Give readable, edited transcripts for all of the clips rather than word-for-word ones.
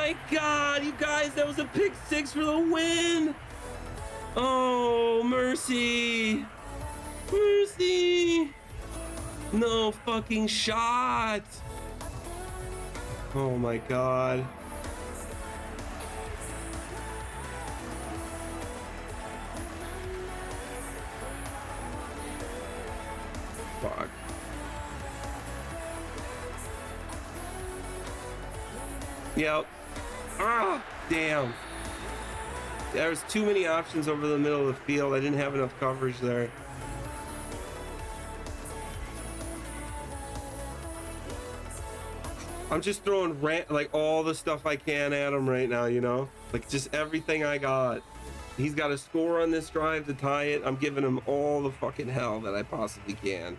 my God, you guys, that was a pick six for the win. Oh, mercy. Mercy. No fucking shot. Oh my God. Fuck. Yep. Ah, damn. There's too many options over the middle of the field. I didn't have enough coverage there. I'm just throwing like all the stuff I can at him right now, you know? Like just everything I got. He's got to score on this drive to tie it. I'm giving him all the fucking hell that I possibly can.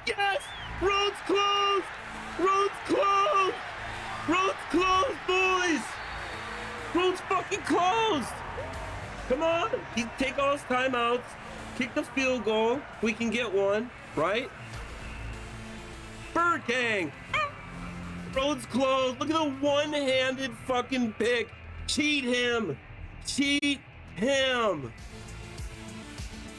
Yes! Rhodes closed! Rhodes closed! Rhodes closed, boys! Rhodes fucking closed! Come on! He take all his timeouts, kick the field goal. We can get one, right? Bird Gang! Rhodes closed. Look at the one-handed fucking pick. Cheat him! Cheat him!